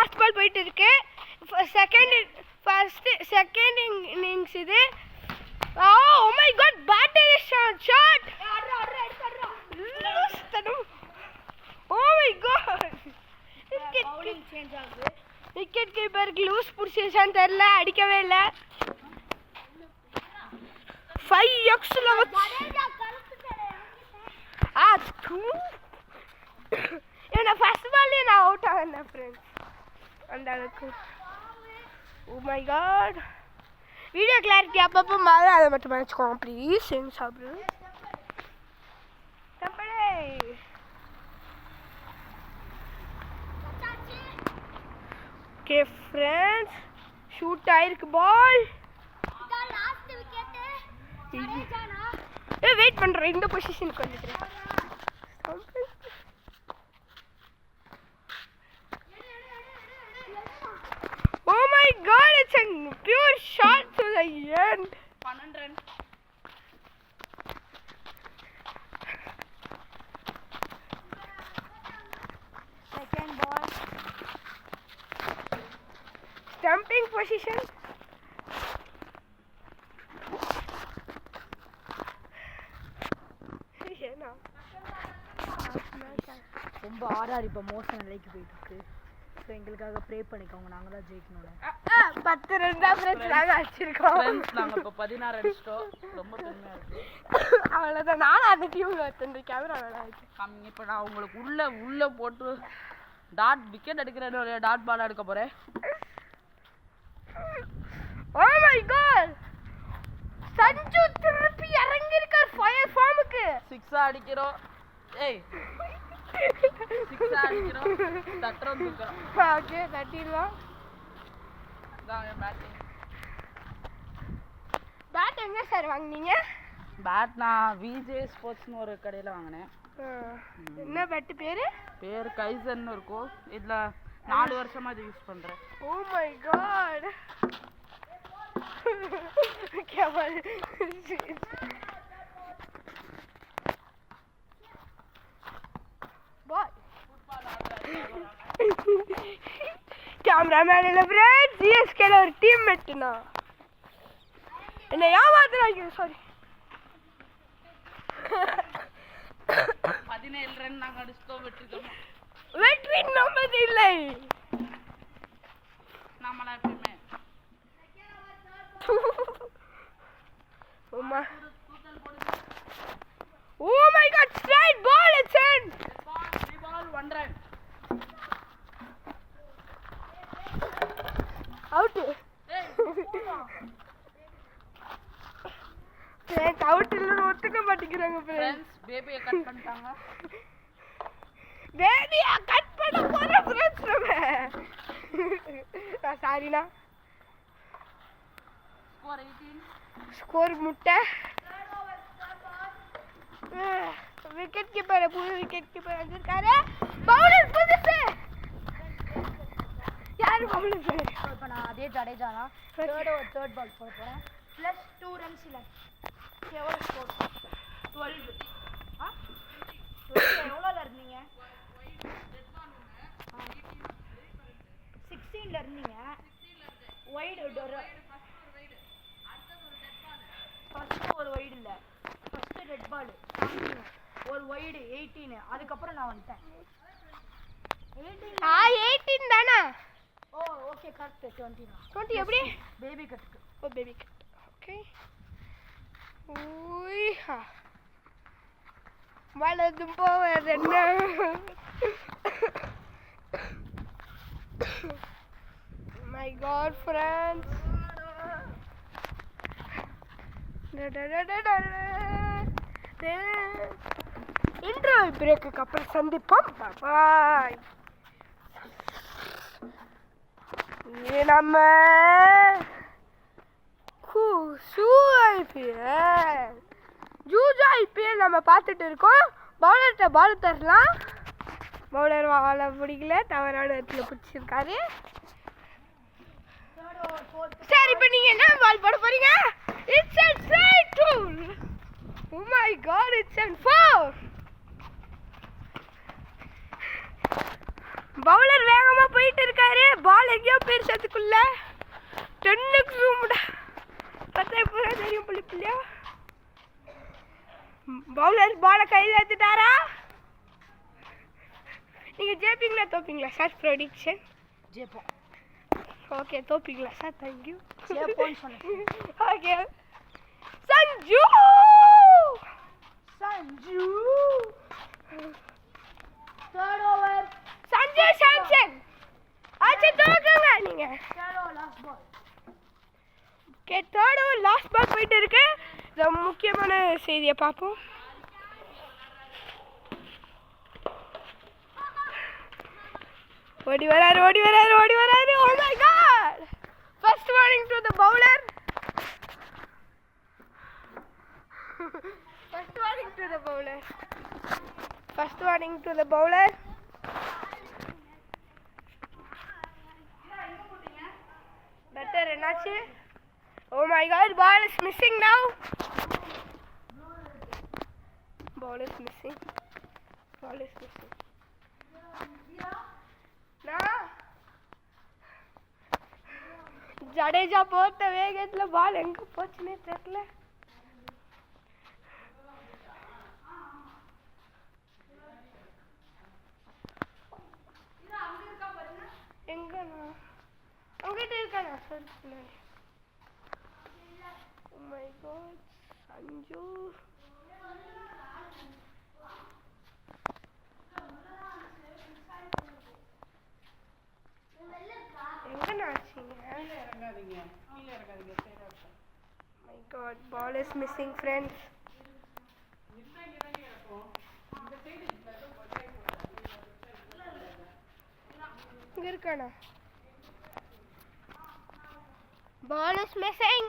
Last ball போயிட்டு இருக்கு. Second innings இது. Oh my god, batter is shot. Oh my god, bowling change ஆகுது. Wicket கீப்பருக்கு loose புடிச்சிச்சான்னு தெரியல, அடிக்கவே இல்ல. 5x என்ன ஃபர்ஸ்ட் பால்லே நான் அவுட் ஆனேன் फ्रेंड्स. அந்த அளவுக்கு. Oh my god, video clarity அப்பப்போ மாறும், அதை மட்டும் மன்னிச்சுக்கோங்க ப்ளீஸ். எங்க சாப்பிடு தப்படே. ஓகே ஃப்ரெண்ட்ஸ், ஷூட் ஆயிருக்கு பால். வெயிட் பண்றேன், இந்த பொசிஷனுக்கு வந்துக்கிறேன். Oh my god, it's a pure shot to the end. 12 run. Second ball. Stumping position. ரொம்ப ஆர்ஆர் இப்போ மோசம் நிலைக்கு போயிட்டு இருக்கு. ஸோ எங்களுக்காக ப்ரே பண்ணிக்கோங்க, நாங்கள் தான் ஜெயிக்கணும். 10 ரன் தான் ஃப்ரெண்ட்ஸ் நாங்கள் அடிச்சிருக்கோம். நாங்கள் இப்போ 16 அடிச்சிட்டோம். ரொம்ப பெருமையாக இருக்கு. அவ்வளோதான், நானும் அந்த டீமில் வச்சுருந்தேன். கேமரா வேலை காமிங்க. இப்போ நான் உங்களுக்கு உள்ளே போட்டு விக்கெட் எடுக்கிறேன்னு ஒரு டாட் பால் எடுக்க போகிறேன். Oh my god, சஞ்சு திருப்பி இறங்கி இருக்கார் ஃபயர் ஃபார்முக்கு. 6 அடிக்கிறோம். ஏய் 6 அடிக்கிறோம், தட்டுறோம் தூக்குறோம். ஓகே, தட்டிடலாம். பேட் எங்கே சார் வாங்கினீங்க? பேட் நான் விஜே ஸ்போர்ட்ஸ்னு ஒரு கடையில் வாங்கினேன். என்ன பேட்டு பேர்? கைசன்னு இருக்கும். இதில் 4 வருஷமாக இது யூஸ் பண்ணுறேன். Oh my god. Kewal bye. Cameraman இல்லை ஃப்ரெண்ட்ஸ், சிஎஸ்கேல ஒரு டீம் மேட்டுனா என்ன ஏமாத்துறாங்க. சாரி. 17 ரன் நாங்கள் அடிச்சிட்டோம். வெற்றி நமது இல்லை. நம்மளா எப்பயுமே Oh my god, straight ball, it's in. Ball 1 run. Out. Friends, out இல்லன்னு ஒத்துக்க மாட்டேங்கிறாங்க friends. பேபியை கட் பண்ணிட்டாங்க. பேபியை கட் பண்ண போற friends நம்ம. சாரினா. ஸ்கோர் 18. ஸ்கோர் முட்டை. விக்கெட் கீப்பர், புது விக்கெட் கீப்பர் வந்திருக்காரு. பவுலர் புதுசு. யாரு பவுலர்? இப்போ நான் அதே ஜடேஜா தான் தேர்ட் பால் போட போகிறேன். ப்ளஸ் 2 ரன்ஸ் இல்லை. எவ்வளோ ஸ்கோர்? 12. எவ்வளோல இருந்தீங்க? 16ல இருந்தீங்க. வைடு ஃபர்ஸ்ட் ஒரு வைடு இல்லை, ஃபர்ஸ்ட் ரெட் பால் ஒரு வைடு 18. அதுக்கப்புறம் நான் வந்துட்டேன். 18 தானா? ஓ ஓகே, கரெக்ட். 20 எப்படி? Baby cut. Oh baby cut. Okay. ஊய்ஹா, வலதும் போவது என்ன? My god friends, இன்டர்வல் பிரேக்குக்கு அப்புறம் சந்திப்போம். பாய். நம்ம ஜூஜா ஐபிஎல் நம்ம பார்த்துட்டு இருக்கோம். பவுலர்கிட்ட பால் தரலாம். பவுலர் வாழ பிடிக்கல, தவறான இடத்துல பிடிச்சிருக்காரு. சரி, இப்போ நீங்க என்ன பால் போட போறீங்க? It's a straight tool. Oh my god, it's an 4. Bowler வேகமா போயிட்டு இருக்காரு. ஜெயிப்பீங்களா தோப்பீங்களா சார் ப்ரொடிக்ஷன்? ஜெயிப்போம். ஓகே தோப்பீங்களா சார்? தேங்க்யூ. ஜெயிப்போம்னு சொன்னேன். Okay Sanju Sanju third over. Sanju Samson ஆச்சு தோக்குங்க நீங்க. Third over last ball. Okay third over last ball போயிட்டு இருக்கு. ரொம்ப முக்கியமான செய்தியை பார்ப்போம். ஓடி வராரு ஓடி வராரு ஓடி வராரு. Oh my god. First warning to the bowler. First warning to the bowler. First warning to the bowler. Better என்னாச்சு? Oh my god, ball is missing now. Ball is missing. Ball is missing. Jadeja போட்ட வேகத்துல பால் எங்க போச்சுன்னே தெரியல. எங்கண்ணா அங்கிட்ட இருக்காண்ணா sir பின்னாடி. Oh my god, Sanju எங்கண்ணா ஆச்சுங்க? My god, ball is missing friends. இங்க இருக்கானா? Ball is missing.